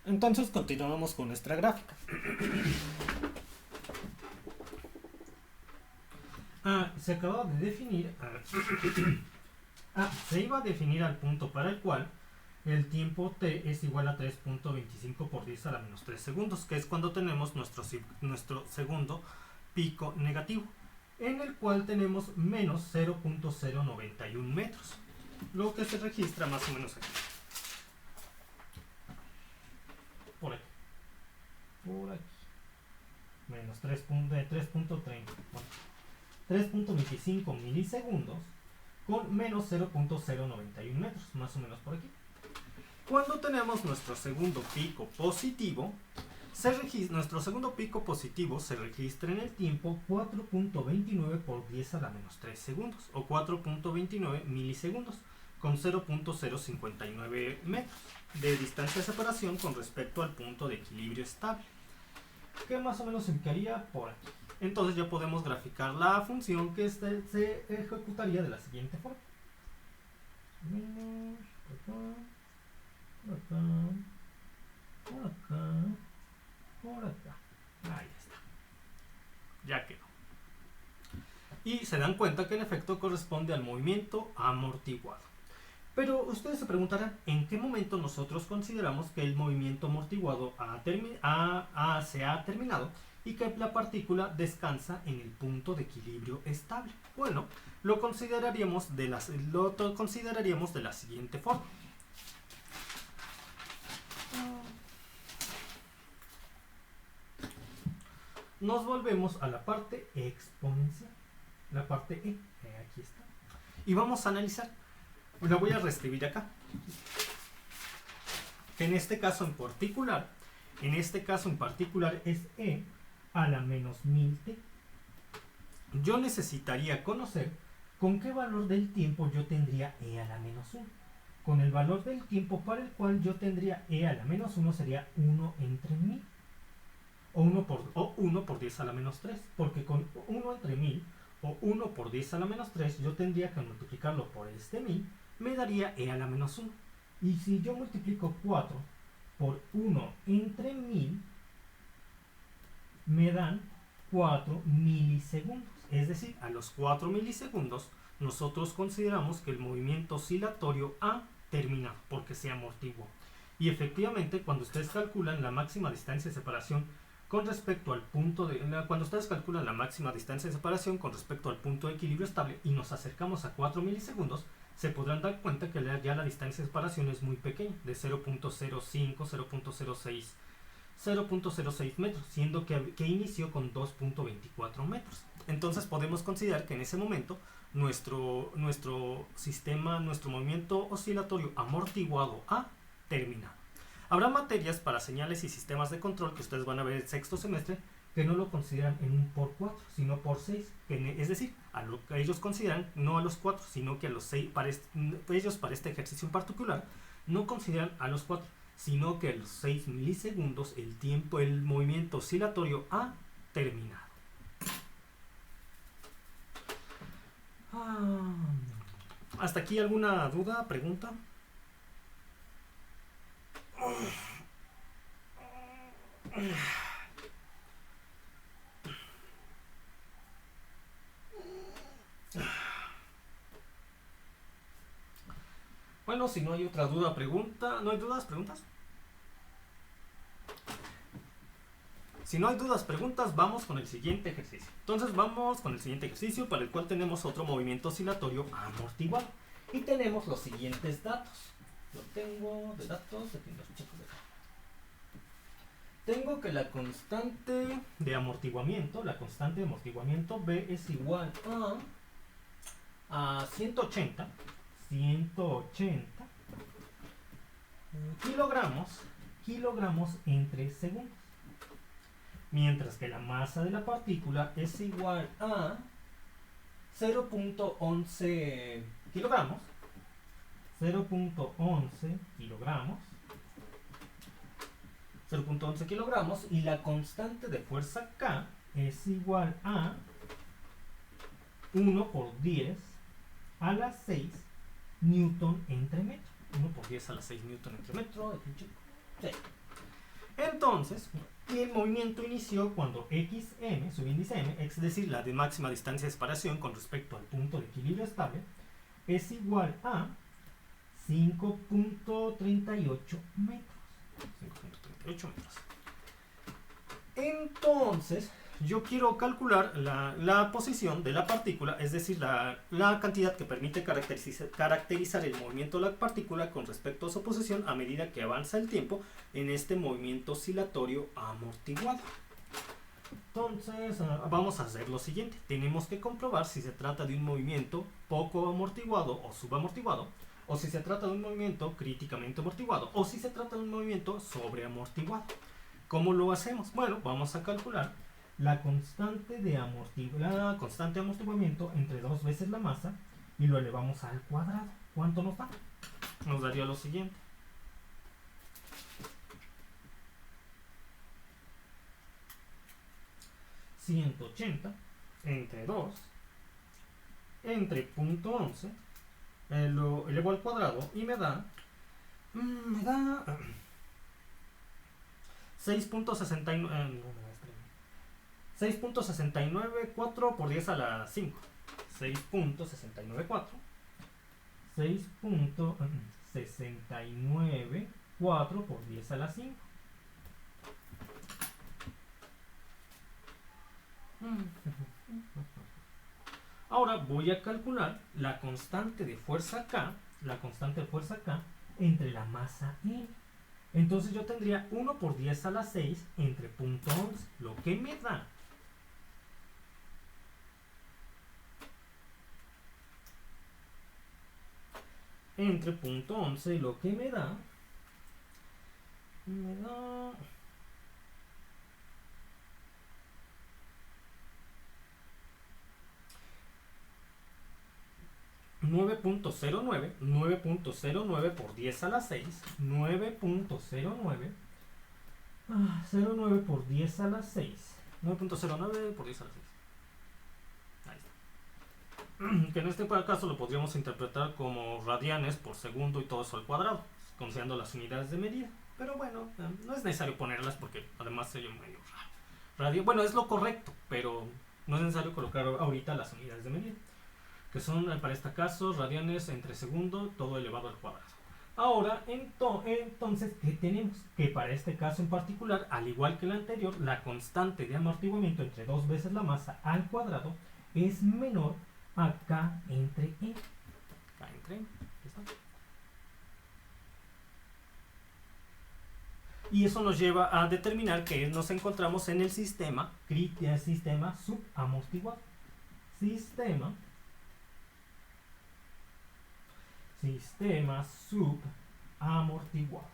Entonces continuamos con nuestra gráfica. Se acaba de definir, se iba a definir al punto para el cual el tiempo t es igual a 3.25 por 10 a la menos 3 segundos, que es cuando tenemos nuestro segundo pico negativo, en el cual tenemos menos 0.091 metros, lo que se registra más o menos aquí. Por aquí. Menos 3.30. Bueno, 3.25 milisegundos con menos 0.091 metros, más o menos por aquí. Cuando tenemos nuestro segundo pico positivo, nuestro segundo pico positivo se registra en el tiempo 4.29 por 10 a la menos 3 segundos, o 4.29 milisegundos, con 0.059 metros de distancia de separación con respecto al punto de equilibrio estable, que más o menos se ubicaría por aquí. Entonces ya podemos graficar la función que se ejecutaría de la siguiente forma. Por acá. Ahí está. Ya quedó. Y se dan cuenta que en efecto corresponde al movimiento amortiguado. Pero ustedes se preguntarán, ¿en qué momento nosotros consideramos que el movimiento amortiguado se ha terminado y que la partícula descansa en el punto de equilibrio estable? Bueno, lo consideraríamos de la siguiente forma. Nos volvemos a la parte exponencial, la parte E, aquí está, y vamos a analizar. La voy a reescribir acá. En este caso en particular es E a la menos 1000t. Yo necesitaría conocer con qué valor del tiempo yo tendría E a la menos 1. Con el valor del tiempo para el cual yo tendría E a la menos 1 sería 1 entre 1000. O 1 por 10 a la menos 3. Porque con 1 entre 1000 o 1 por 10 a la menos 3 yo tendría que multiplicarlo por este 1000, me daría E a la menos 1. Y si yo multiplico 4 por 1 entre 1000, me dan 4 milisegundos. Es decir, a los 4 milisegundos nosotros consideramos que el movimiento oscilatorio ha terminado porque se amortiguó. Y efectivamente, cuando ustedes calculan la máxima distancia de separación con respecto al punto de... Cuando ustedes calculan la máxima distancia de separación con respecto al punto de equilibrio estable y nos acercamos a 4 milisegundos, se podrán dar cuenta que ya la distancia de separación es muy pequeña, de 0.05, 0.06 metros, siendo que inició con 2.24 metros. Entonces podemos considerar que en ese momento nuestro movimiento oscilatorio amortiguado ha terminado. Habrá materias para señales y sistemas de control que ustedes van a ver el sexto semestre que no lo consideran en un por 4, sino por 6. Es decir, a lo que ellos consideran no a los 4, sino que a los 6. Ellos para este ejercicio en particular no consideran a los 4, sino que a los 6 milisegundos el movimiento oscilatorio ha terminado. ¿Hasta aquí alguna duda, pregunta? Bueno, si no hay otra duda, pregunta. ¿No hay dudas, preguntas? Si no hay dudas, preguntas, vamos con el siguiente ejercicio. Entonces vamos con el siguiente ejercicio para el cual tenemos otro movimiento oscilatorio amortiguado. Y tenemos los siguientes datos. Lo tengo de datos, aquí los checo de acá. Tengo que la constante de amortiguamiento B es igual a 180 kilogramos entre segundos. Mientras que la masa de la partícula es igual a 0.11 kilogramos. 0.11 kilogramos y la constante de fuerza K es igual a 1 por 10 a la 6 newton entre metro. 1 por 10 a la 6 newton entre metro. Sí. Entonces, el movimiento inició cuando xm, subíndice m, es decir, la de máxima distancia de separación con respecto al punto de equilibrio estable, es igual a 5.38 metros. 5.38 metros. Entonces, yo quiero calcular la posición de la partícula, es decir, la cantidad que permite caracterizar el movimiento de la partícula con respecto a su posición a medida que avanza el tiempo en este movimiento oscilatorio amortiguado. Entonces, vamos a hacer lo siguiente. Tenemos que comprobar si se trata de un movimiento poco amortiguado o subamortiguado, o si se trata de un movimiento críticamente amortiguado, o si se trata de un movimiento sobreamortiguado. ¿Cómo lo hacemos? Bueno, vamos a calcular la constante de amortiguamiento entre 2 veces la masa y lo elevamos al cuadrado. ¿Cuánto nos da? Nos daría lo siguiente. ...180 entre 2 entre punto 11 lo elevo al cuadrado y me da 6.694 por 10 a la 5. 6.694 6.694 por 10 a la 5. Ahora voy a calcular la constante de fuerza K, entre la masa M. Entonces yo tendría 1 por 10 a la 6 entre punto 11, lo que me da entre punto 11, lo que me da 9.09 por 10 a la 6, 9.09 09 por 10 a la 6, 9.09 por 10 a la 6. Ahí está. Que en este caso lo podríamos interpretar como radianes por segundo y todo eso al cuadrado, considerando las unidades de medida. Pero bueno, no es necesario ponerlas porque además sería medio raro. Bueno, es lo correcto, pero no es necesario colocar ahorita las unidades de medida, que son para este caso radianes entre segundo, todo elevado al cuadrado. Ahora, entonces, ¿qué tenemos? Que para este caso en particular, al igual que el anterior, la constante de amortiguamiento entre 2 veces la masa al cuadrado es menor a K entre M. K entre M. Y eso nos lleva a determinar que nos encontramos en el sistema subamortiguado. Sistema subamortiguado.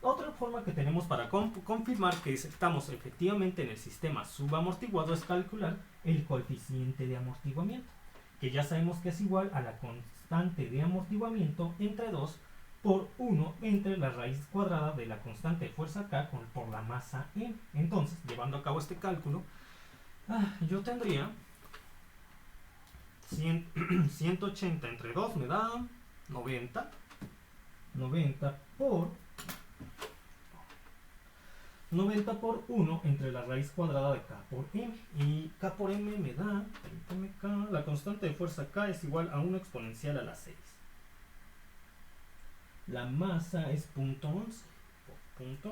Otra forma que tenemos para confirmar que estamos efectivamente en el sistema subamortiguado es calcular el coeficiente de amortiguamiento, que ya sabemos que es igual a la constante de amortiguamiento entre 2 por 1 entre la raíz cuadrada de la constante de fuerza K por la masa M. Entonces, llevando a cabo este cálculo, yo tendría 180 entre 2 me da 90 por 1 entre la raíz cuadrada de K por M. Y K por M me da, la constante de fuerza K es igual a 1 exponencial a la 6. La masa es .11 por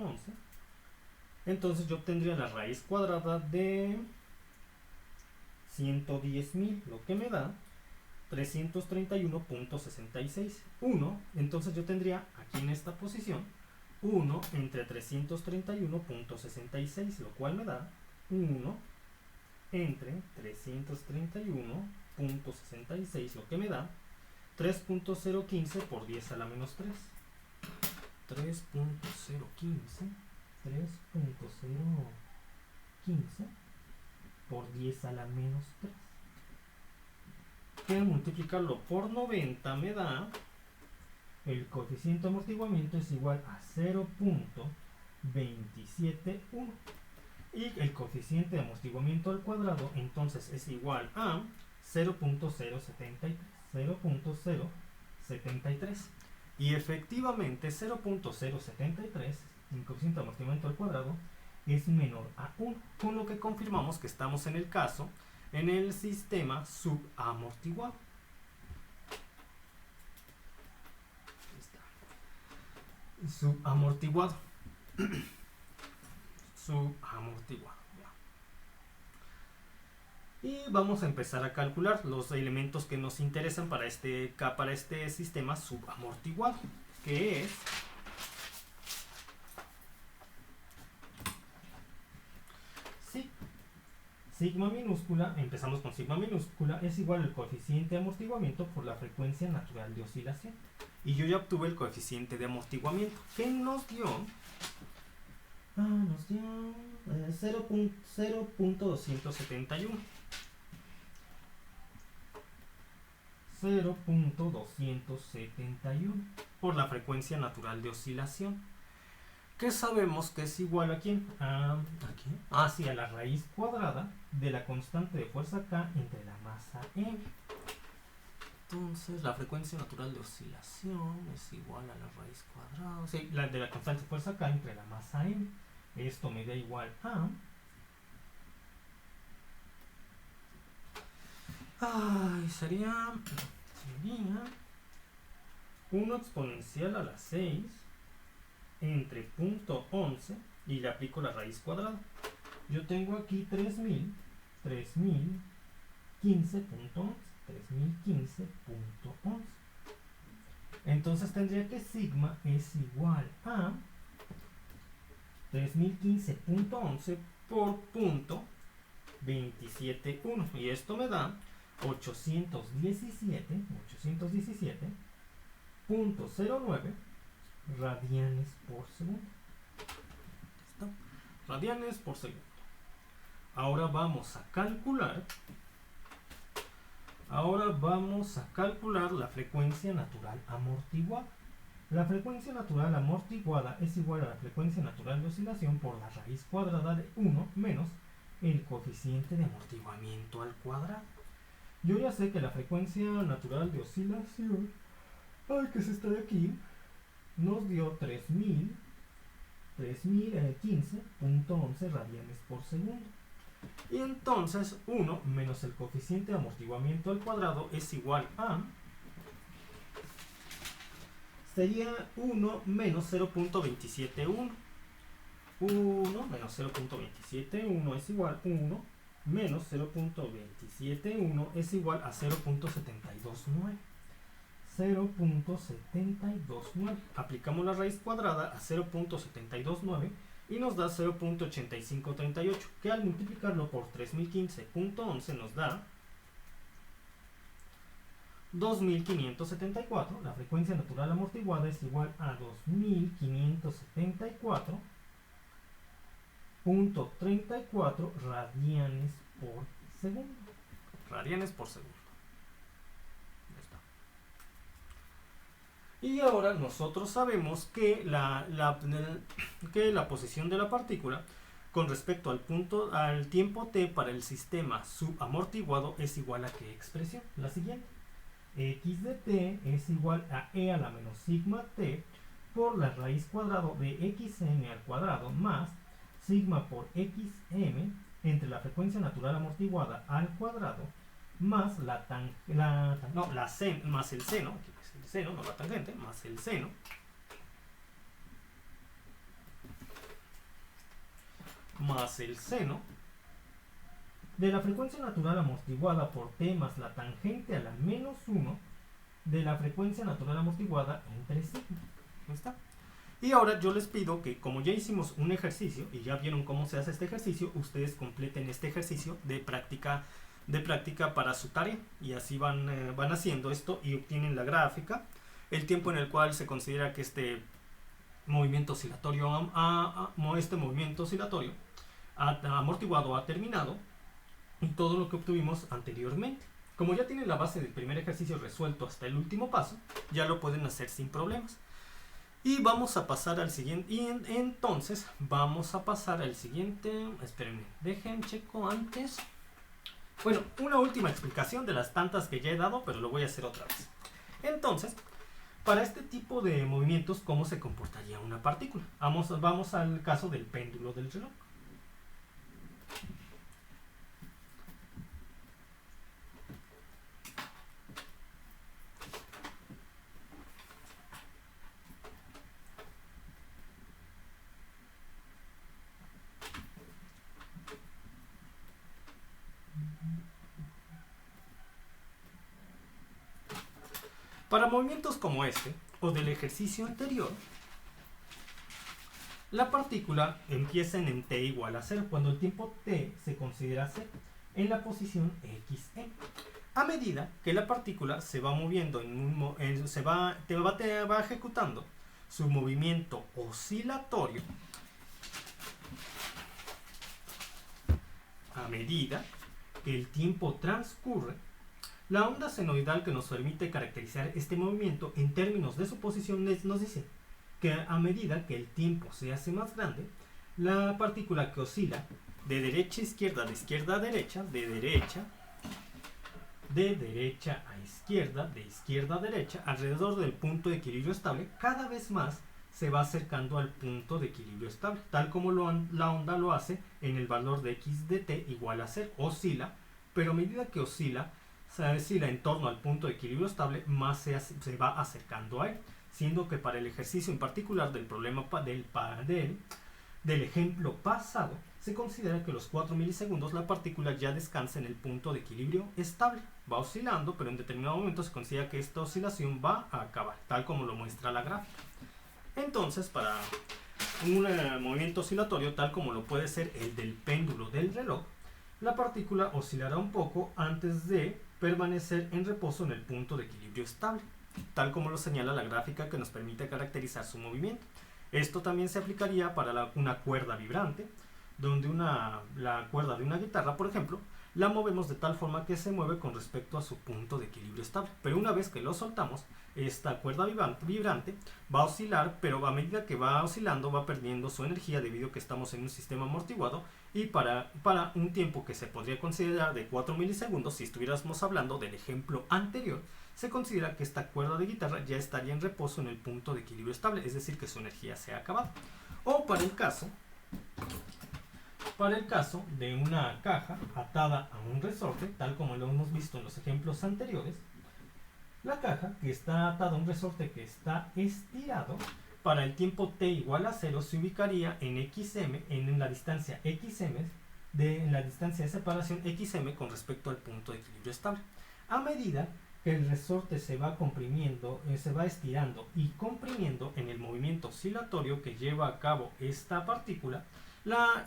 .11. Entonces yo obtendría la raíz cuadrada de 110.000, lo que me da 331.66. 1, entonces yo tendría aquí en esta posición 1 entre 331.66, lo cual me da 1 entre 331.66, lo que me da 3.015 por 10 a la menos 3. 3.015 por 10 a la menos 3. Que al multiplicarlo por 90 me da el coeficiente de amortiguamiento es igual a 0.271. Y el coeficiente de amortiguamiento al cuadrado entonces es igual a 0.073. Y efectivamente 0.073, el coeficiente de amortiguamiento al cuadrado, es menor a 1, con lo que confirmamos que estamos en el sistema subamortiguado. Subamortiguado. Subamortiguado. Y vamos a empezar a calcular los elementos que nos interesan para este sistema subamortiguado, que es sigma minúscula. Empezamos con sigma minúscula, es igual al coeficiente de amortiguamiento por la frecuencia natural de oscilación. Y yo ya obtuve el coeficiente de amortiguamiento, que nos dio 0.271. 0.271 por la frecuencia natural de oscilación, que sabemos que es igual a ¿quién? A la raíz cuadrada de la constante de fuerza K entre la masa M. Entonces la frecuencia natural de oscilación es igual a la raíz cuadrada, la de la constante de fuerza K entre la masa M. Esto me da igual a sería 1 exponencial a la 6 entre 0.11 y le aplico la raíz cuadrada. Yo tengo aquí 3015.11. Entonces tendría que sigma es igual a 3015.11 por punto 27.1, y esto me da 817.09 radianes por segundo. ¿Listo? Radianes por segundo. Ahora vamos a calcular la frecuencia natural amortiguada. La frecuencia natural amortiguada es igual a la frecuencia natural de oscilación por la raíz cuadrada de 1 menos el coeficiente de amortiguamiento al cuadrado. Yo ya sé que la frecuencia natural de oscilación, que se está de aquí, nos dio 3015.11 radianes por segundo. Y entonces 1 menos el coeficiente de amortiguamiento al cuadrado es igual a... sería 1 menos 0.271. 1 menos 0.271 es igual a 1 menos 0.271 es igual a 0.729. 0.729. Aplicamos la raíz cuadrada a 0.729 y nos da 0.8538, que al multiplicarlo por 3015.11 nos da 2574. La frecuencia natural amortiguada es igual a 2574.34 radianes por segundo. Radianes por segundo. Ya está. Y ahora nosotros sabemos que la posición de la partícula con respecto al tiempo t para el sistema subamortiguado es igual a ¿qué expresión? La siguiente. X de t es igual a e a la menos sigma t por la raíz cuadrada de xm al cuadrado más sigma por xm entre la frecuencia natural amortiguada al cuadrado más más el seno, aquí es el seno, no la tangente, más el seno de la frecuencia natural amortiguada por t más la tangente a la menos 1 de la frecuencia natural amortiguada entre sigma. ¿No está? Y ahora yo les pido que, como ya hicimos un ejercicio y ya vieron cómo se hace este ejercicio, ustedes completen este ejercicio de práctica para su tarea, y así van haciendo esto y obtienen la gráfica, el tiempo en el cual se considera que este movimiento oscilatorio amortiguado ha terminado, y todo lo que obtuvimos anteriormente. Como ya tienen la base del primer ejercicio resuelto hasta el último paso, ya lo pueden hacer sin problemas. Y vamos a pasar al siguiente. Y entonces vamos a pasar al siguiente. Espérenme, dejen checo antes. Bueno, una última explicación de las tantas que ya he dado, pero lo voy a hacer otra vez. Entonces, Para este tipo de movimientos, ¿cómo se comportaría una partícula? Vamos al caso del péndulo del reloj. Para movimientos como este, o del ejercicio anterior, la partícula empieza en t igual a 0, cuando el tiempo t se considera 0, en la posición xm. A medida que la partícula se va moviendo, va ejecutando su movimiento oscilatorio, a medida que el tiempo transcurre, la onda senoidal que nos permite caracterizar este movimiento en términos de su posición nos dice que a medida que el tiempo se hace más grande, la partícula que oscila de derecha a izquierda, de izquierda a derecha, de derecha a izquierda, de izquierda a derecha, alrededor del punto de equilibrio estable, cada vez más se va acercando al punto de equilibrio estable, tal como la onda lo hace en el valor de x de t igual a 0, oscila, pero a medida que oscila en torno al punto de equilibrio estable, más se va acercando a él, siendo que para el ejercicio en particular del problema del ejemplo pasado, se considera que a los 4 milisegundos la partícula ya descansa en el punto de equilibrio estable. Va oscilando, pero en determinado momento se considera que esta oscilación va a acabar, tal como lo muestra la gráfica. Entonces, para un movimiento oscilatorio, tal como lo puede ser el del péndulo del reloj, la partícula oscilará un poco antes de permanecer en reposo en el punto de equilibrio estable, tal como lo señala la gráfica que nos permite caracterizar su movimiento. Esto también se aplicaría para una cuerda vibrante, donde la cuerda de una guitarra, por ejemplo, la movemos de tal forma que se mueve con respecto a su punto de equilibrio estable. Pero una vez que lo soltamos, esta cuerda vibrante va a oscilar, pero a medida que va oscilando va perdiendo su energía debido a que estamos en un sistema amortiguado, y para un tiempo que se podría considerar de 4 milisegundos, si estuviéramos hablando del ejemplo anterior, se considera que esta cuerda de guitarra ya estaría en reposo en el punto de equilibrio estable, es decir, que su energía se ha acabado. O para el caso de una caja atada a un resorte, tal como lo hemos visto en los ejemplos anteriores, la caja que está atada a un resorte que está estirado, para el tiempo t igual a 0 se ubicaría en xm, en la distancia xm, en la distancia de separación xm con respecto al punto de equilibrio estable. A medida que el resorte se va comprimiendo, se va estirando y comprimiendo en el movimiento oscilatorio que lleva a cabo esta partícula, la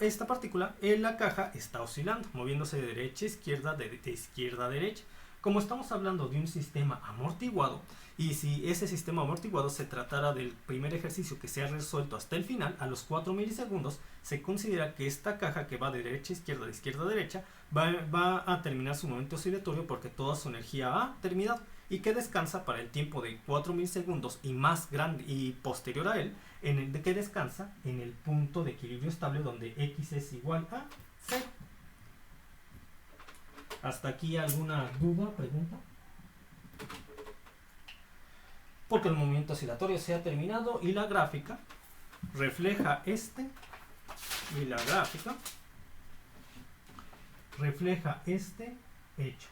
caja está oscilando, moviéndose de derecha a izquierda, de izquierda a derecha. Como estamos hablando de un sistema amortiguado, y si ese sistema amortiguado se tratara del primer ejercicio que se ha resuelto hasta el final, a los 4 milisegundos, se considera que esta caja que va de derecha a izquierda, de izquierda a derecha, va a terminar su movimiento oscilatorio porque toda su energía ha terminado, y que descansa para el tiempo de 4 milisegundos y más grande y posterior a él, en el de que descansa en el punto de equilibrio estable donde x es igual a 0. ¿Hasta aquí alguna duda, pregunta? Porque el movimiento oscilatorio se ha terminado y la gráfica refleja este hecho.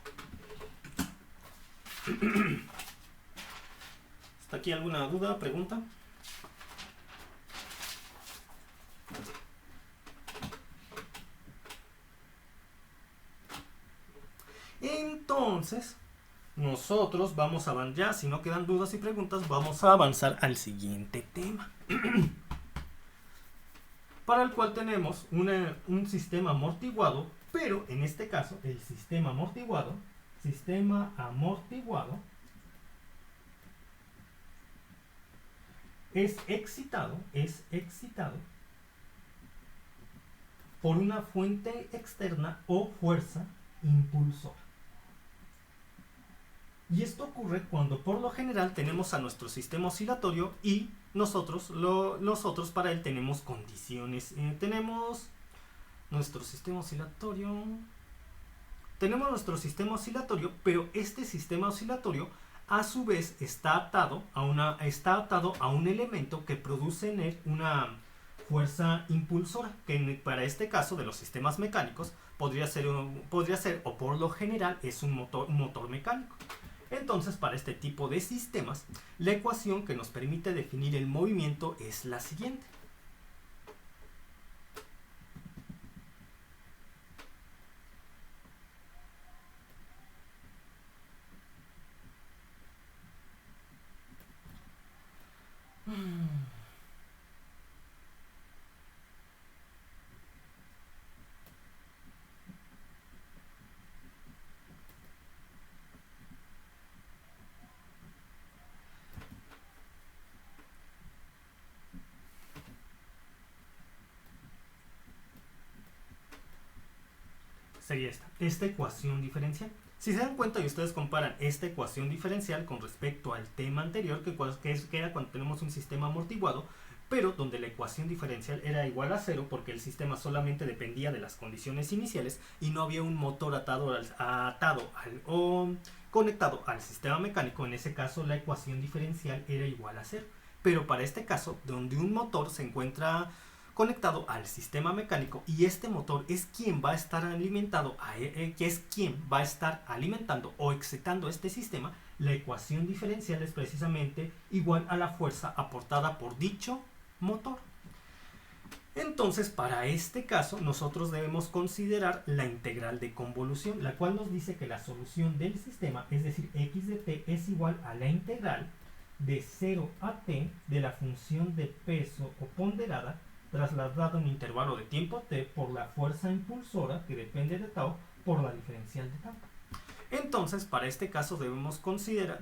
¿Hasta aquí alguna duda, pregunta? Entonces, nosotros vamos a avanzar, ya si no quedan dudas y preguntas, vamos a avanzar al siguiente tema. Para el cual tenemos un sistema amortiguado, pero en este caso el sistema amortiguado es excitado por una fuente externa o fuerza impulsora. Y esto ocurre cuando por lo general tenemos a nuestro sistema oscilatorio y nosotros para él tenemos condiciones. Tenemos nuestro sistema oscilatorio, pero este sistema oscilatorio a su vez está atado a un elemento que produce una fuerza impulsora, que para este caso de los sistemas mecánicos podría ser o por lo general es un motor mecánico. Entonces, para este tipo de sistemas, la ecuación que nos permite definir el movimiento es la siguiente. Sería esta ecuación diferencial. Si se dan cuenta y ustedes comparan esta ecuación diferencial con respecto al tema anterior, que era cuando tenemos un sistema amortiguado, pero donde la ecuación diferencial era igual a 0 porque el sistema solamente dependía de las condiciones iniciales y no había un motor conectado al sistema mecánico. En ese caso la ecuación diferencial era igual a 0. Pero para este caso, donde un motor se encuentra conectado al sistema mecánico y este motor es quien va a estar alimentando o excitando este sistema, la ecuación diferencial es precisamente igual a la fuerza aportada por dicho motor. Entonces, para este caso, nosotros debemos considerar la integral de convolución, la cual nos dice que la solución del sistema, es decir, x de t, es igual a la integral de 0 a t de la función de peso o ponderada trasladado en un intervalo de tiempo t por la fuerza impulsora que depende de tau por la diferencial de tau. Entonces, para este caso debemos considerar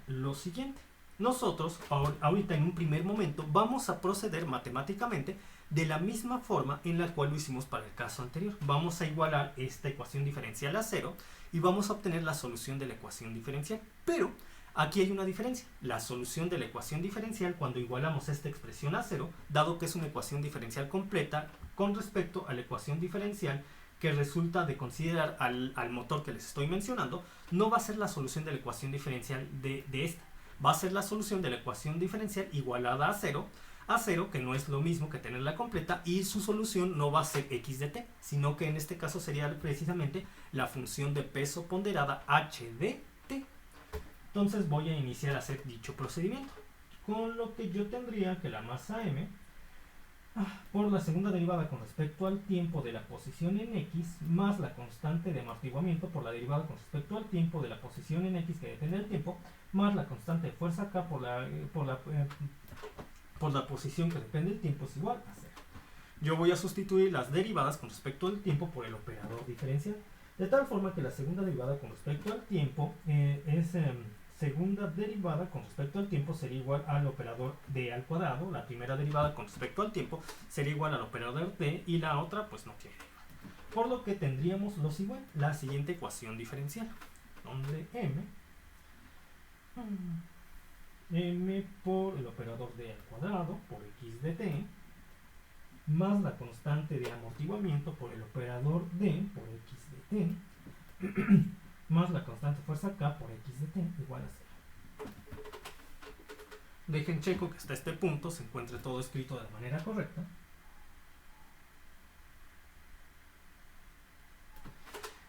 lo siguiente. Nosotros ahorita en un primer momento vamos a proceder matemáticamente de la misma forma en la cual lo hicimos para el caso anterior. Vamos a igualar esta ecuación diferencial a 0 y vamos a obtener la solución de la ecuación diferencial. Pero aquí hay una diferencia. La solución de la ecuación diferencial, cuando igualamos esta expresión a 0, dado que es una ecuación diferencial completa con respecto a la ecuación diferencial que resulta de considerar al motor que les estoy mencionando, no va a ser la solución de la ecuación diferencial de esta. Va a ser la solución de la ecuación diferencial igualada a 0, que no es lo mismo que tenerla completa, y su solución no va a ser x de t, sino que en este caso sería precisamente la función de peso ponderada h de t. Entonces voy a iniciar a hacer dicho procedimiento, con lo que yo tendría que la masa m por la segunda derivada con respecto al tiempo de la posición en x más la constante de amortiguamiento por la derivada con respecto al tiempo de la posición en x que depende del tiempo más la constante de fuerza k por la posición que depende del tiempo es igual a 0. Yo voy a sustituir las derivadas con respecto al tiempo por el operador diferencial, de tal forma que la segunda derivada con respecto al tiempo segunda derivada con respecto al tiempo sería igual al operador d al cuadrado. La primera derivada con respecto al tiempo sería igual al operador d y la otra pues no tiene. Por lo que tendríamos la siguiente ecuación diferencial, donde m por el operador d al cuadrado por x de t más la constante de amortiguamiento por el operador d por x de t más la constante de fuerza k por x de t igual a 0. Dejen checo que hasta este punto se encuentre todo escrito de la manera correcta.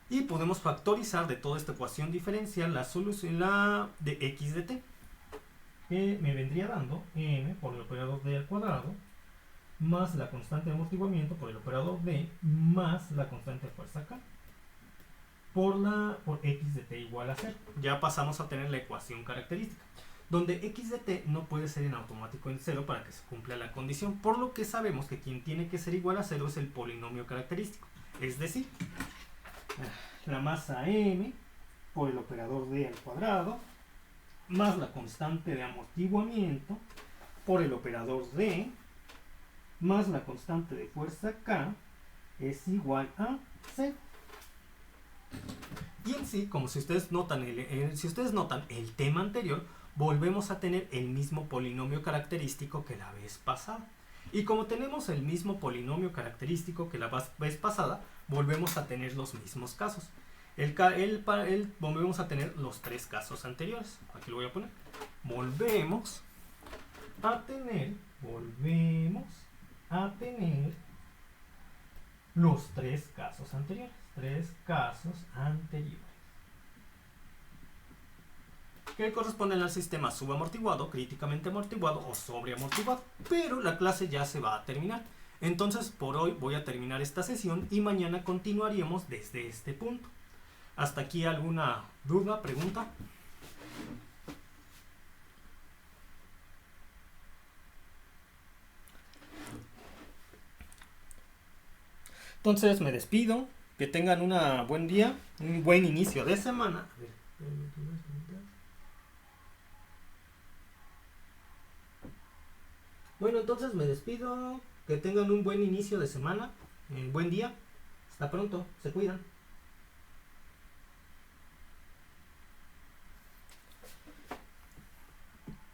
Y podemos factorizar de toda esta ecuación diferencial la solución de x de t, que me vendría dando m por el operador d al cuadrado más la constante de amortiguamiento por el operador d más la constante de fuerza k por x de t igual a 0. Ya pasamos a tener la ecuación característica, donde x de t no puede ser en automático en 0 para que se cumpla la condición, por lo que sabemos que quien tiene que ser igual a 0 es el polinomio característico, es decir, la masa m por el operador d al cuadrado más la constante de amortiguamiento por el operador d más la constante de fuerza k es igual a 0. Y en sí, como si ustedes notan el tema anterior, volvemos a tener el mismo polinomio característico que la vez pasada. Y como tenemos el mismo polinomio característico que la vez pasada, volvemos a tener los mismos casos. Volvemos a tener los tres casos anteriores. Aquí lo voy a poner. Volvemos a tener los tres casos anteriores. Que corresponden al sistema subamortiguado, críticamente amortiguado o sobreamortiguado. Pero la clase ya se va a terminar. Entonces por hoy voy a terminar esta sesión y mañana continuaríamos desde este punto. ¿Hasta aquí alguna duda, pregunta? Entonces me despido. Que tengan un buen día, un buen inicio de semana. A ver, bueno, entonces me despido. Que tengan un buen inicio de semana. Buen día. Hasta pronto. Se cuidan.